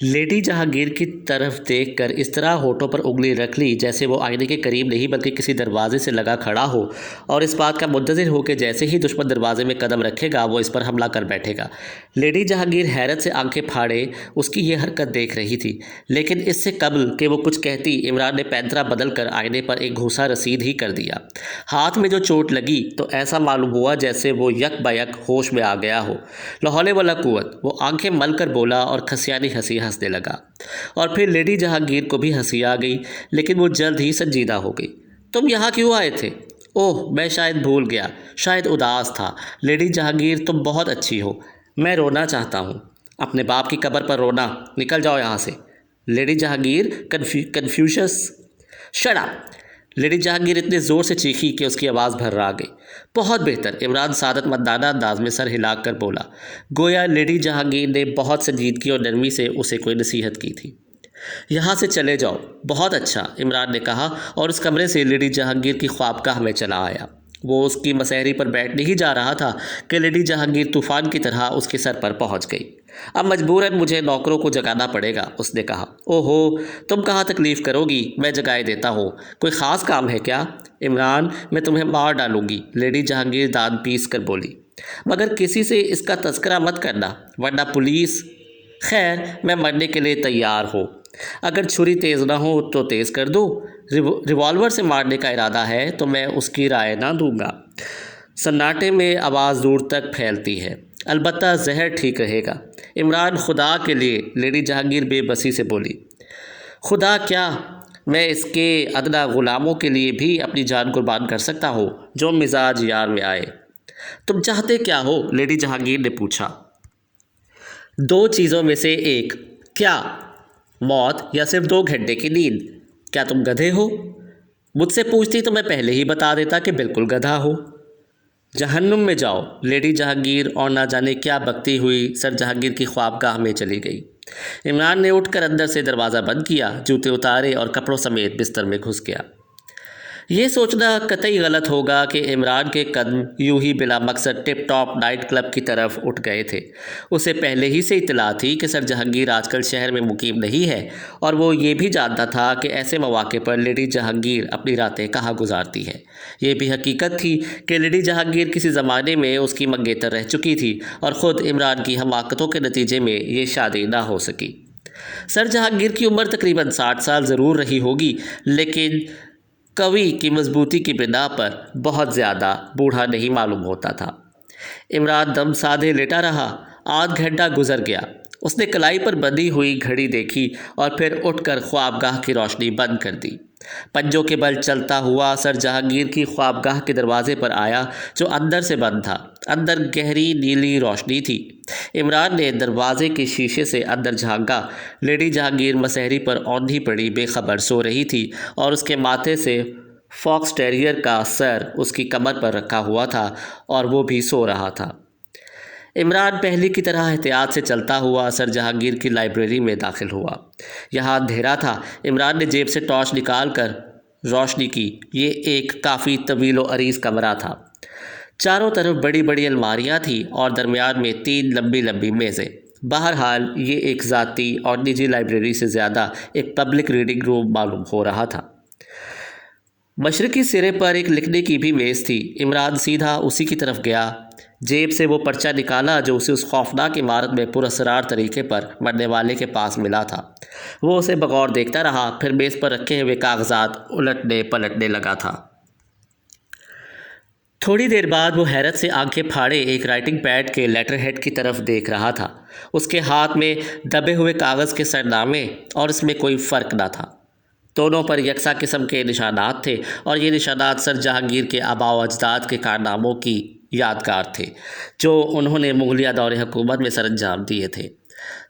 Lady Jahangir کی طرف دیکھ کر اس طرح ہونٹوں پر انگلی رکھ لی جیسے وہ آئینے کے قریب نہیں بلکہ کسی دروازے سے لگا کھڑا ہو اور اس بات کا منتظر ہو کہ جیسے ہی دشمن دروازے میں قدم رکھے گا وہ اس پر حملہ کر بیٹھے گا۔ لیڈی جہانگیر حیرت سے آنکھیں پھاڑے اس کی یہ حرکت دیکھ رہی تھی، لیکن اس سے قبل کہ وہ کچھ کہتی عمران نے پینترا بدل کر آئینے پر ایک گھوسا رسید ہی کر دیا۔ ہاتھ میں جو چوٹ لگی تو ایسا معلوم ہوا جیسے وہ یک بیک ہوش میں آ گیا ہو۔ لا حول ولا قوت، وہ آنکھیں مل کر بولا اور کھسیانی ہنسی ہنسنے لگا، اور پھر لیڈی جہانگیر کو بھی ہنسی آ گئی، لیکن وہ جلد ہی سنجیدہ ہو گئی۔ تم یہاں کیوں آئے تھے؟ اوہ، میں شاید بھول گیا، شاید اداس تھا۔ لیڈی جہانگیر تم بہت اچھی ہو، میں رونا چاہتا ہوں۔ اپنے باپ کی قبر پر رونا، نکل جاؤ یہاں سے۔ Lady Jahangir confuses shut up. Lady Jahangir اتنے زور سے چیخی کہ اس کی آواز بھرا گئی۔ بہت بہتر، عمران سعادت مندانہ انداز میں سر ہلا کر بولا، گویا لیڈی جہانگیر نے بہت سنجیدگی اور نرمی سے اسے کوئی نصیحت کی تھی۔ یہاں سے چلے جاؤ۔ بہت اچھا، عمران نے کہا اور اس کمرے سے لیڈی جہانگیر کی خوابگاہ میں چلا آیا۔ وہ اس کی مسہری پر بیٹھنے ہی جا رہا تھا کہ لیڈی جہانگیر طوفان کی طرح اس کے سر پر پہنچ گئی۔ اب مجبوراً مجھے نوکروں کو جگانا پڑے گا، اس نے کہا۔ اوہو، تم کہاں تکلیف کرو گی، میں جگائے دیتا ہوں۔ کوئی خاص کام ہے کیا؟ عمران، میں تمہیں مار ڈالوں گی، لیڈی جہانگیر دانت پیس کر بولی۔ مگر کسی سے اس کا تذکرہ مت کرنا، ورنہ پولیس۔ خیر، میں مرنے کے لیے تیار ہوں۔ اگر چھری تیز نہ ہو تو تیز کر دوں۔ ریوالور سے مارنے کا ارادہ ہے تو میں اس کی رائے نہ دوں گا۔ سناٹے میں آواز دور تک پھیلتی ہے، البتہ زہر ٹھیک رہے گا۔ عمران، خدا کے لیے، لیڈی جہانگیر بے بسی سے بولی۔ خدا کیا، میں اس کے ادنیٰ غلاموں کے لیے بھی اپنی جان قربان کر سکتا ہوں جو مزاج یار میں آئے۔ تم چاہتے کیا ہو؟ لیڈی جہانگیر نے پوچھا۔ دو چیزوں میں سے ایک۔ کیا؟ موت یا صرف 2 گھنٹے کی نیند؟ کیا تم گدھے ہو؟ مجھ سے پوچھتی تو میں پہلے ہی بتا دیتا کہ بالکل گدھا ہو۔ جہنم میں جاؤ، لیڈی جہانگیر اور نہ جانے کیا بکتی ہوئی سر جہانگیر کی خوابگاہ میں چلی گئی۔ عمران نے اٹھ کر اندر سے دروازہ بند کیا، جوتے اتارے اور کپڑوں سمیت بستر میں گھس گیا۔ یہ سوچنا قطعی غلط ہوگا کہ عمران کے قدم یوں ہی بلا مقصد ٹپ ٹاپ نائٹ کلب کی طرف اٹھ گئے تھے۔ اسے پہلے ہی سے اطلاع تھی کہ سر جہانگیر آج کل شہر میں مقیم نہیں ہے، اور وہ یہ بھی جانتا تھا کہ ایسے مواقع پر لیڈی جہانگیر اپنی راتیں کہاں گزارتی ہے۔ یہ بھی حقیقت تھی کہ لیڈی جہانگیر کسی زمانے میں اس کی منگیتر رہ چکی تھی اور خود عمران کی حماقتوں کے نتیجے میں یہ شادی نہ ہو سکی۔ سر جہانگیر کی عمر تقریباً 60 سال ضرور رہی ہوگی، لیکن قوی کی مضبوطی کی بنا پر بہت زیادہ بوڑھا نہیں معلوم ہوتا تھا۔ عمران دم سادھے لیٹا رہا۔ آدھ گھنٹہ گزر گیا۔ اس نے کلائی پر بندھی ہوئی گھڑی دیکھی اور پھر اٹھ کر خوابگاہ کی روشنی بند کر دی۔ پنجوں کے بل چلتا ہوا سر جہانگیر کی خوابگاہ کے دروازے پر آیا جو اندر سے بند تھا۔ اندر گہری نیلی روشنی تھی۔ عمران نے دروازے کے شیشے سے اندر جھانکا۔ لیڈی جہانگیر مسہری پر اوندھی پڑی بے خبر سو رہی تھی اور اس کے ماتھے سے فاکس ٹیریئر کا سر اس کی کمر پر رکھا ہوا تھا اور وہ بھی سو رہا تھا۔ عمران پہلے کی طرح احتیاط سے چلتا ہوا سر جہانگیر کی لائبریری میں داخل ہوا۔ یہاں اندھیرا تھا۔ عمران نے جیب سے ٹارچ نکال کر روشنی کی۔ یہ ایک کافی طویل و عریض کمرہ تھا۔ چاروں طرف بڑی بڑی الماریاں تھیں اور درمیان میں 3 لمبی لمبی میزیں۔ بہرحال یہ ایک ذاتی اور نجی لائبریری سے زیادہ ایک پبلک ریڈنگ روم معلوم ہو رہا تھا۔ مشرقی سرے پر ایک لکھنے کی بھی میز تھی۔ عمران سیدھا اسی کی طرف گیا۔ جیب سے وہ پرچہ نکالا جو اسے اس خوفناک عمارت میں پراسرار طریقے پر مرنے والے کے پاس ملا تھا۔ وہ اسے بغور دیکھتا رہا، پھر میز پر رکھے ہوئے کاغذات الٹنے پلٹنے لگا تھا۔ تھوڑی دیر بعد وہ حیرت سے آنکھیں پھاڑے ایک رائٹنگ پیڈ کے لیٹر ہیڈ کی طرف دیکھ رہا تھا۔ اس کے ہاتھ میں دبے ہوئے کاغذ کے سرنامے اور اس میں کوئی فرق نہ تھا۔ دونوں پر یکساں قسم کے نشانات تھے اور یہ نشانات سر جہانگیر کے آباء و اجداد کے کارناموں کی یادگار تھے جو انہوں نے مغلیہ دور حکومت میں سر انجام دیے تھے۔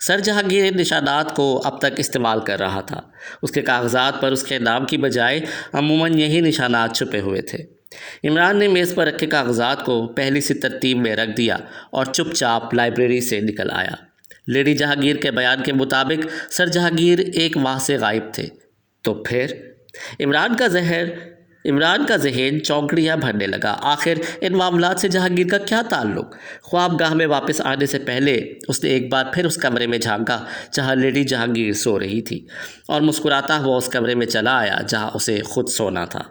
سر جہانگیر ان نشانات کو اب تک استعمال کر رہا تھا۔ اس کے کاغذات پر اس کے نام کی بجائے عموماً یہی نشانات چھپے ہوئے تھے۔ عمران نے میز پر رکھے کاغذات کو پہلی سی ترتیب میں رکھ دیا اور چپ چاپ لائبریری سے نکل آیا۔ لیڈی جہانگیر کے بیان کے مطابق سر جہانگیر 1 ماہ سے غائب تھے۔ تو پھر عمران کا زہر عمران کا ذہن چونکڑیاں بھرنے لگا۔ آخر ان معاملات سے جہانگیر کا کیا تعلق؟ خوابگاہ میں واپس آنے سے پہلے اس نے ایک بار پھر اس کمرے میں جھانکا جہاں لیڈی جہانگیر سو رہی تھی، اور مسکراتا ہوا اس کمرے میں چلا آیا جہاں اسے خود سونا تھا۔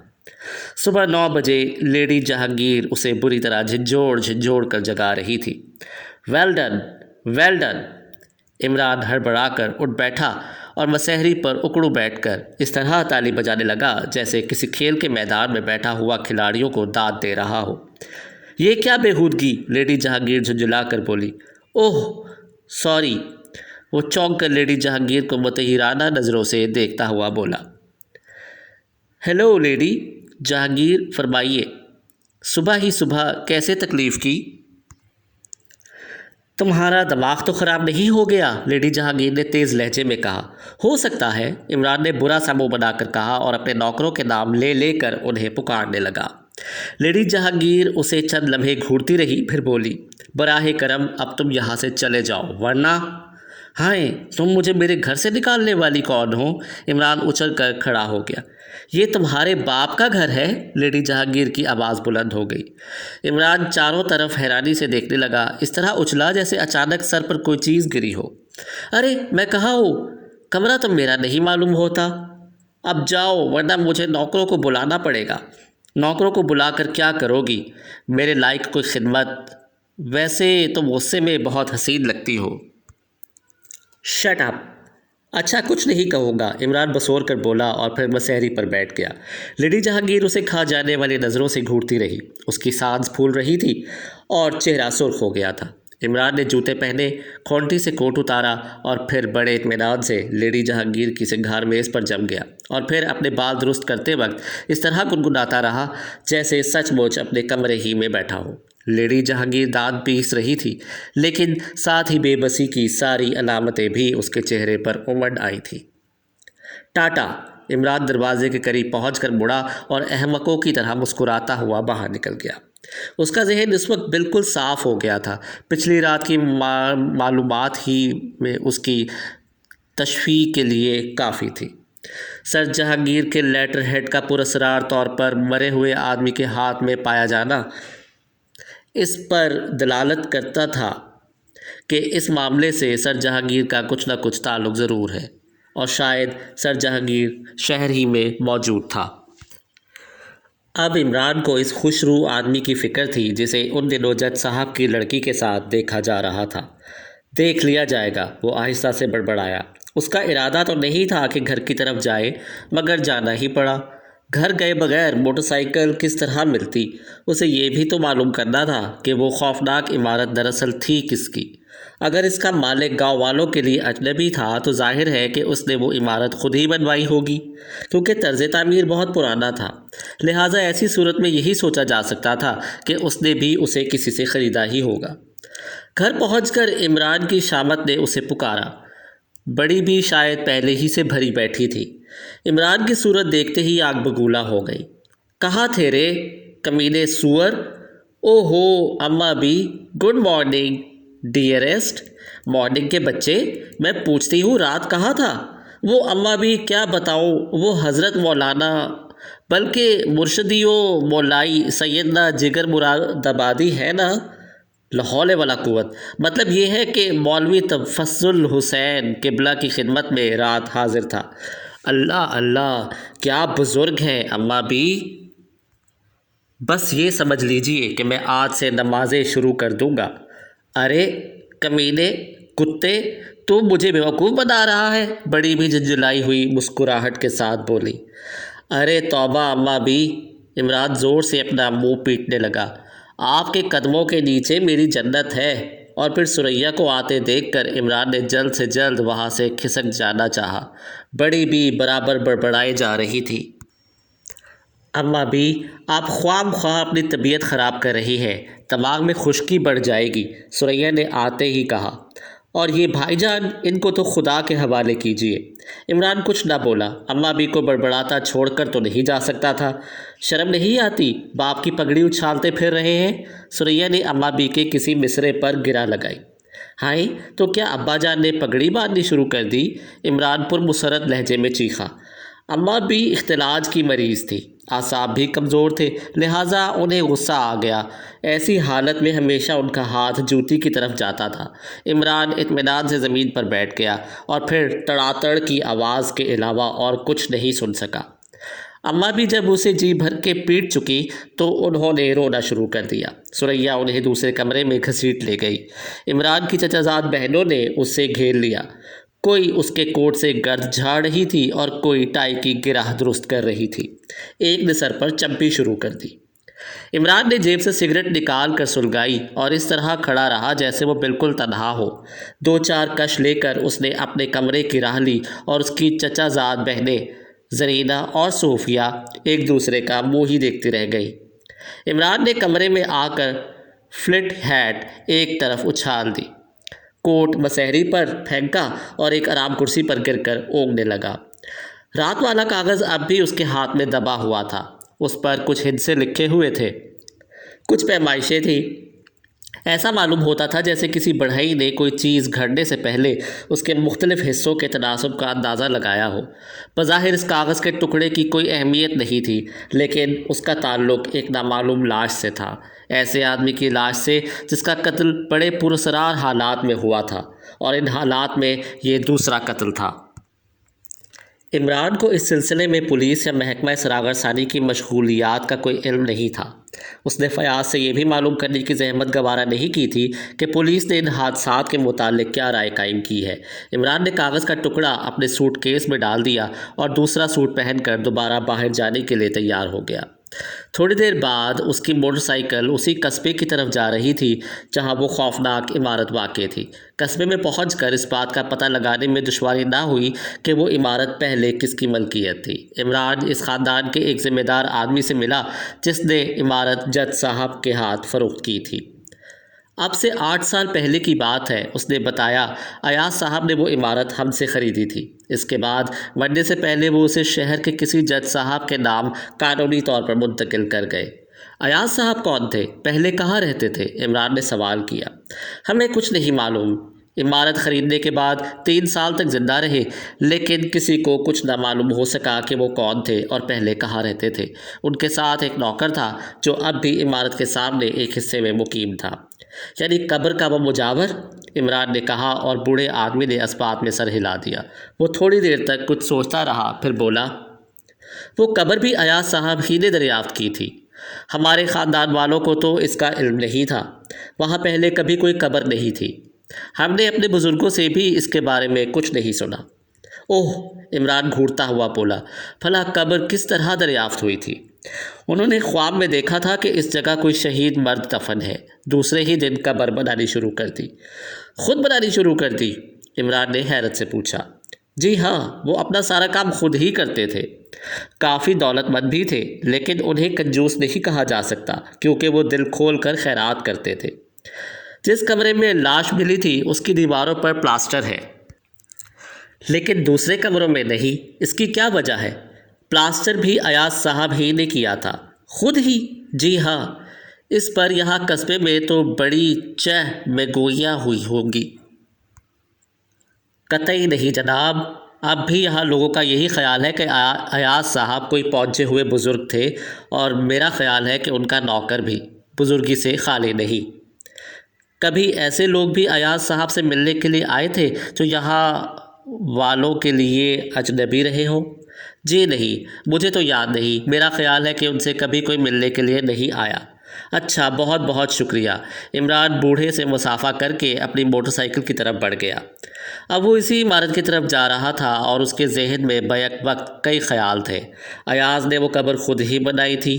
صبح 9 بجے لیڈی جہانگیر اسے بری طرح جھنجھوڑ کر جگا رہی تھی۔ Well done, well done. Imran ہڑبڑا کر اٹھ بیٹھا اور مسہری پر اکڑو بیٹھ کر اس طرح تالی بجانے لگا جیسے کسی کھیل کے میدان میں بیٹھا ہوا کھلاڑیوں کو داد دے رہا ہو۔ یہ کیا بےہودگی؟ لیڈی جہانگیر جھنجھلا کر بولی۔ اوہ سوری۔ وہ چونک کر لیڈی جہانگیر کو متحیرانہ نظروں سے دیکھتا ہوا بولا۔ ہیلو لیڈی جہانگیر، فرمائیے، صبح ہی صبح کیسے تکلیف کی؟ تمہارا دماغ تو خراب نہیں ہو گیا؟ لیڈی جہانگیر نے تیز لہجے میں کہا۔ ہو سکتا ہے، عمران نے برا سا منہ بنا کر کہا اور اپنے نوکروں کے نام لے لے کر انہیں پکارنے لگا۔ لیڈی جہانگیر اسے چند لمحے گھورتی رہی، پھر بولی، براہ کرم اب تم یہاں سے چلے جاؤ، ورنہ… ہائے، تم مجھے میرے گھر سے نکالنے والی کون ہو؟ عمران اچھل کر کھڑا ہو گیا۔ یہ تمہارے باپ کا گھر ہے؟ لیڈی جہانگیر کی آواز بلند ہو گئی۔ عمران چاروں طرف حیرانی سے دیکھنے لگا، اس طرح اچھلا جیسے اچانک سر پر کوئی چیز گری ہو۔ ارے میں کہاں ہوں؟ کمرہ تو میرا نہیں معلوم ہوتا۔ اب جاؤ ورنہ مجھے نوکروں کو بلانا پڑے گا۔ نوکروں کو بلا کر کیا کرو گی؟ میرے لائق کوئی خدمت؟ ویسے تم غصے میں بہت حسین لگتی ہو۔ Shut up. اچھا کچھ نہیں کہوں گا، عمران بسور کر بولا اور پھر مسہری پر بیٹھ گیا۔ لیڈی جہانگیر اسے کھا جانے والی نظروں سے گھورتی رہی۔ اس کی سانس پھول رہی تھی اور چہرہ سرخ ہو گیا تھا۔ عمران نے جوتے پہنے، کھونٹی سے کوٹ اتارا اور پھر بڑے اطمینان سے لیڈی جہانگیر کی سنگھار میز پر جم گیا، اور پھر اپنے بال درست کرتے وقت اس طرح گنگناتا رہا جیسے سچ مچ اپنے کمرے ہی میں بیٹھا ہو۔ لیڈی جہانگیر دانت پیس رہی تھی، لیکن ساتھ ہی بے بسی کی ساری علامتیں بھی اس کے چہرے پر امڈ آئی تھیں۔ ٹاٹا۔ عمران دروازے کے قریب پہنچ کر مڑا اور احمقوں کی طرح مسکراتا ہوا باہر نکل گیا۔ اس کا ذہن اس وقت بالکل صاف ہو گیا تھا۔ پچھلی رات کی معلومات ہی میں اس کی تشفی کے لیے کافی تھی۔ سر جہانگیر کے لیٹر ہیڈ کا پراسرار طور پر مرے ہوئے آدمی کے ہاتھ میں پایا جانا اس پر دلالت کرتا تھا کہ اس معاملے سے سر جہانگیر کا کچھ نہ کچھ تعلق ضرور ہے، اور شاید سر جہانگیر شہر ہی میں موجود تھا۔ اب عمران کو اس خوش روح آدمی کی فکر تھی جسے ان دنوں جج صاحب کی لڑکی کے ساتھ دیکھا جا رہا تھا۔ دیکھ لیا جائے گا، وہ آہستہ سے بڑبڑایا۔ اس کا ارادہ تو نہیں تھا کہ گھر کی طرف جائے، مگر جانا ہی پڑا۔ گھر گئے بغیر موٹر سائیکل کس طرح ملتی؟ اسے یہ بھی تو معلوم کرنا تھا کہ وہ خوفناک عمارت دراصل تھی کس کی۔ اگر اس کا مالک گاؤں والوں کے لیے اجنبی تھا تو ظاہر ہے کہ اس نے وہ عمارت خود ہی بنوائی ہوگی، کیونکہ طرز تعمیر بہت پرانا تھا۔ لہٰذا ایسی صورت میں یہی سوچا جا سکتا تھا کہ اس نے بھی اسے کسی سے خریدا ہی ہوگا۔ گھر پہنچ کر عمران کی شامت نے اسے پکارا۔ بڑی بھی شاید پہلے ہی سے بھری بیٹھی تھی۔ عمران کی صورت دیکھتے ہی آگ بگولا ہو گئی۔ کہاں تھے رے کمینے سور؟ او ہو اماں بھی، گڈ مارننگ ڈیئرسٹ۔ مارننگ کے بچے، میں پوچھتی ہوں رات کہاں تھا؟ وہ اماں بھی کیا بتاؤں، وہ حضرت مولانا بلکہ مرشدیو مولائی سیدنا جگر مراد آبادی ہے نا، لا حول ولا قوت، مطلب یہ ہے کہ مولوی تفضل حسین قبلہ کی خدمت میں رات حاضر تھا۔ اللہ اللہ، کیا بزرگ ہیں اماں بھی۔ بس یہ سمجھ لیجئے کہ میں آج سے نمازیں شروع کر دوں گا۔ ارے کمینے کتے، تو مجھے بیوقوف بنا رہا ہے؟ بڑی بھی جھنجھلائی ہوئی مسکراہٹ کے ساتھ بولی۔ ارے توبہ اماں بھی۔ عمران زور سے اپنا منہ پیٹنے لگا۔ آپ کے قدموں کے نیچے میری جنت ہے۔ اور پھر سریا کو آتے دیکھ کر عمران نے جلد سے جلد وہاں سے کھسک جانا چاہا۔ بڑی بھی برابر بڑبڑائے جا رہی تھی۔ اماں بھی، آپ خواہ خواہ اپنی طبیعت خراب کر رہی ہیں، دماغ میں خشکی بڑھ جائے گی، سریا نے آتے ہی کہا۔ اور یہ بھائی جان، ان کو تو خدا کے حوالے کیجیے۔ عمران کچھ نہ بولا۔ اماں بھی کو بڑبڑاتا چھوڑ کر تو نہیں جا سکتا تھا۔ شرم نہیں آتی؟ باپ کی پگڑی اچھالتے پھر رہے ہیں۔ سریا نے اماں بھی کے کسی مصرے پر گرا لگائی۔ ہائے، تو کیا ابا جان نے پگڑی باندھنی شروع کر دی؟ عمران پر مسرت لہجے میں چیخا۔ اماں بھی اختلاج کی مریض تھی، اعصاب بھی کمزور تھے، لہٰذا انہیں غصہ آ گیا۔ ایسی حالت میں ہمیشہ ان کا ہاتھ جوتی کی طرف جاتا تھا۔ عمران اطمینان سے زمین پر بیٹھ گیا اور پھر تڑاتڑ کی آواز کے علاوہ اور کچھ نہیں سن سکا۔ اماں بھی جب اسے جی بھر کے پیٹ چکی تو انہوں نے رونا شروع کر دیا۔ ثریا انہیں دوسرے کمرے میں گھسیٹ لے گئی۔ عمران کی چچا زاد بہنوں نے اسے گھیر لیا۔ کوئی اس کے کوٹ سے گرد جھاڑ رہی تھی اور کوئی ٹائی کی گرہ درست کر رہی تھی۔ ایک نے سر پر چمپی شروع کر دی۔ عمران نے جیب سے سگریٹ نکال کر سلگائی اور اس طرح کھڑا رہا جیسے وہ بالکل تنہا ہو۔ دو چار کش لے کر اس نے اپنے کمرے کی راہ لی اور اس کی چچا زاد بہنیں زرینہ اور صوفیہ ایک دوسرے کا منہ ہی دیکھتی رہ گئی۔ عمران نے کمرے میں آ کر فلٹ ہیٹ ایک طرف اچھال دی، کوٹ مسہری پر پھینکا اور ایک آرام کرسی پر گر کر اونگنے لگا۔ رات والا کاغذ اب بھی اس کے ہاتھ میں دبا ہوا تھا۔ اس پر کچھ ہندسے لکھے ہوئے تھے، کچھ پیمائشیں تھیں۔ ایسا معلوم ہوتا تھا جیسے کسی بڑھئی نے کوئی چیز گھڑنے سے پہلے اس کے مختلف حصوں کے تناسب کا اندازہ لگایا ہو۔ بظاہر اس کاغذ کے ٹکڑے کی کوئی اہمیت نہیں تھی، لیکن اس کا تعلق ایک نامعلوم لاش سے تھا، ایسے آدمی کی لاش سے جس کا قتل بڑے پراسرار حالات میں ہوا تھا، اور ان حالات میں یہ دوسرا قتل تھا۔ عمران کو اس سلسلے میں پولیس یا محکمہ سراغر ثانی کی مشغولیات کا کوئی علم نہیں تھا۔ اس نے فیاض سے یہ بھی معلوم کرنے کی زحمت گوارا نہیں کی تھی کہ پولیس نے ان حادثات کے متعلق کیا رائے قائم کی ہے۔ عمران نے کاغذ کا ٹکڑا اپنے سوٹ کیس میں ڈال دیا اور دوسرا سوٹ پہن کر دوبارہ باہر جانے کے لیے تیار ہو گیا۔ تھوڑی دیر بعد اس کی موٹر سائیکل اسی قصبے کی طرف جا رہی تھی جہاں وہ خوفناک عمارت واقع تھی۔ قصبے میں پہنچ کر اس بات کا پتہ لگانے میں دشواری نہ ہوئی کہ وہ عمارت پہلے کس کی ملکیت تھی۔ عمران اس خاندان کے ایک ذمہ دار آدمی سے ملا جس نے عمارت جج صاحب کے ہاتھ فروخت کی تھی۔ اب سے 8 سال پہلے کی بات ہے، اس نے بتایا۔ ایاز صاحب نے وہ عمارت ہم سے خریدی تھی۔ اس کے بعد مرنے سے پہلے وہ اسے شہر کے کسی جج صاحب کے نام قانونی طور پر منتقل کر گئے۔ ایاز صاحب کون تھے؟ پہلے کہاں رہتے تھے؟ عمران نے سوال کیا۔ ہمیں کچھ نہیں معلوم۔ عمارت خریدنے کے بعد 3 سال تک زندہ رہے، لیکن کسی کو کچھ نہ معلوم ہو سکا کہ وہ کون تھے اور پہلے کہاں رہتے تھے۔ ان کے ساتھ ایک نوکر تھا جو اب بھی عمارت کے سامنے ایک حصے میں مقیم تھا۔ یعنی قبر کا وہ مجاور؟ عمران نے کہا اور بوڑھے آدمی نے اس بات میں سر ہلا دیا۔ وہ تھوڑی دیر تک کچھ سوچتا رہا، پھر بولا، وہ قبر بھی ایاز صاحب ہی نے دریافت کی تھی۔ ہمارے خاندان والوں کو تو اس کا علم نہیں تھا۔ وہاں پہلے کبھی کوئی قبر نہیں تھی۔ ہم نے اپنے بزرگوں سے بھی اس کے بارے میں کچھ نہیں سنا۔ اوہ، عمران گھورتا ہوا بولا، بھلا قبر کس طرح دریافت ہوئی تھی؟ انہوں نے خواب میں دیکھا تھا کہ اس جگہ کوئی شہید مرد دفن ہے۔ دوسرے ہی دن قبر بنانی شروع کر دی۔ خود بنانی شروع کر دی؟ عمران نے حیرت سے پوچھا۔ جی ہاں، وہ اپنا سارا کام خود ہی کرتے تھے۔ کافی دولت مند بھی تھے، لیکن انہیں کنجوس نہیں کہا جا سکتا کیونکہ وہ دل کھول کر خیرات کرتے تھے۔ جس کمرے میں لاش ملی تھی اس کی دیواروں پر پلاسٹر ہے، لیکن دوسرے کمروں میں نہیں۔ اس کی کیا وجہ ہے؟ پلاسٹر بھی ایاز صاحب ہی نے کیا تھا۔ خود ہی؟ جی ہاں۔ اس پر یہاں قصبے میں تو بڑی چہ میں گوئیاں ہوئی ہوں گی۔ قطعی نہیں جناب، اب بھی یہاں لوگوں کا یہی خیال ہے کہ ایاز صاحب کوئی پہنچے ہوئے بزرگ تھے، اور میرا خیال ہے کہ ان کا نوکر بھی بزرگی سے خالی نہیں۔ کبھی ایسے لوگ بھی ایاز صاحب سے ملنے کے لیے آئے تھے جو یہاں والوں کے لیے اجنبی رہے ہوں؟ جی نہیں، مجھے تو یاد نہیں۔ میرا خیال ہے کہ ان سے کبھی کوئی ملنے کے لیے نہیں آیا۔ اچھا، بہت بہت شکریہ۔ عمران بوڑھے سے مصافحہ کر کے اپنی موٹر سائیکل کی طرف بڑھ گیا۔ اب وہ اسی عمارت کی طرف جا رہا تھا اور اس کے ذہن میں بیک وقت کئی خیال تھے۔ ایاز نے وہ قبر خود ہی بنائی تھی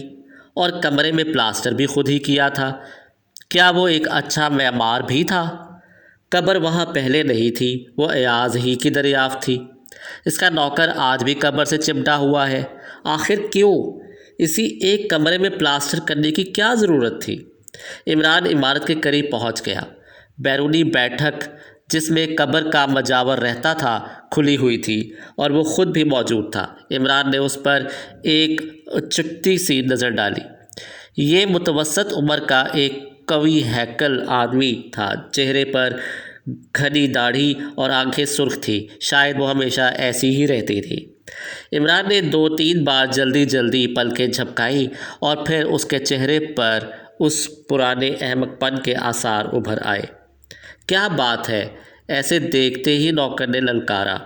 اور کمرے میں پلاسٹر بھی خود ہی کیا تھا۔ کیا وہ ایک اچھا معمار بھی تھا؟ قبر وہاں پہلے نہیں تھی، وہ ایاز ہی کی دریافت تھی۔ اس کا نوکر آج بھی قبر سے چمٹا ہوا ہے۔ آخر کیوں؟ اسی ایک کمرے میں پلاسٹر کرنے کی کیا ضرورت تھی؟ عمران عمارت کے قریب پہنچ گیا۔ بیرونی بیٹھک جس میں قبر کا مجاور رہتا تھا کھلی ہوئی تھی اور وہ خود بھی موجود تھا۔ عمران نے اس پر ایک چٹتی سی نظر ڈالی۔ یہ متوسط عمر کا ایک قوی ہیکل آدمی تھا۔ چہرے پر گھنی داڑھی اور آنکھیں سرخ تھیں، شاید وہ ہمیشہ ایسی ہی رہتی تھی۔ عمران نے 2-3 بار جلدی جلدی پلکیں جھپکائیں اور پھر اس کے چہرے پر اس پرانے احمق پن کے آثار ابھر آئے۔ کیا بات ہے؟ اسے دیکھتے ہی نوکر نے للکارا۔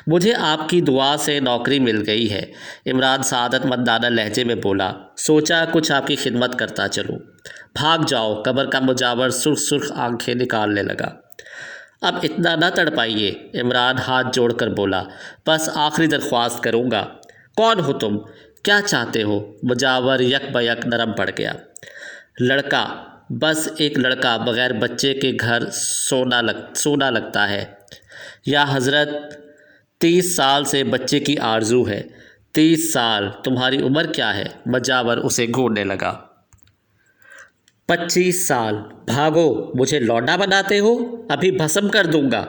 مجھے آپ کی دعا سے نوکری مل گئی ہے، عمران سعادت مندانہ لہجے میں بولا۔ سوچا کچھ آپ کی خدمت کرتا چلوں۔ بھاگ جاؤ، قبر کا مجاور سرخ سرخ آنکھیں نکالنے لگا۔ اب اتنا نہ تڑپائیے، عمران ہاتھ جوڑ کر بولا۔ بس آخری درخواست کروں گا۔ کون ہو تم؟ کیا چاہتے ہو؟ مجاور یک بیک نرم پڑ گیا۔ لڑکا، بس ایک لڑکا بغیر بچے کے گھر سونا لگتا ہے۔ یا حضرت، 30 سال سے بچے کی آرزو ہے۔ 30 سال؟ تمہاری عمر کیا ہے؟ مجاور اسے گھورنے لگا۔ 25 سال۔ بھاگو، مجھے لونڈا بناتے ہو؟ ابھی بھسم کر دوں گا۔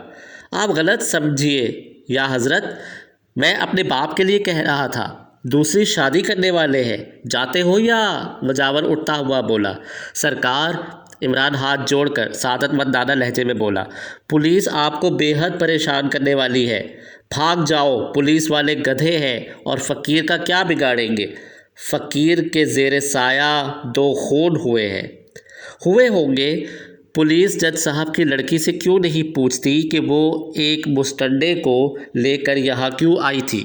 آپ غلط سمجھیے یا حضرت، میں اپنے باپ کے لیے کہہ رہا تھا۔ دوسری شادی کرنے والے ہیں، جاتے ہو یا؟ مجاور اٹھتا ہوا بولا۔ سرکار، عمران ہاتھ جوڑ کر سعادت مندانہ لہجے میں بولا، پولیس آپ کو بے حد پریشان کرنے والی ہے۔ بھاگ جاؤ، پولیس والے گدھے ہیں اور فقیر کا کیا بگاڑیں گے؟ فقیر کے زیر سایہ 2 خون ہوئے ہوں گے۔ پولیس جج صاحب کی لڑکی سے کیوں نہیں پوچھتی کہ وہ ایک مستنڈے کو لے کر یہاں کیوں آئی تھی؟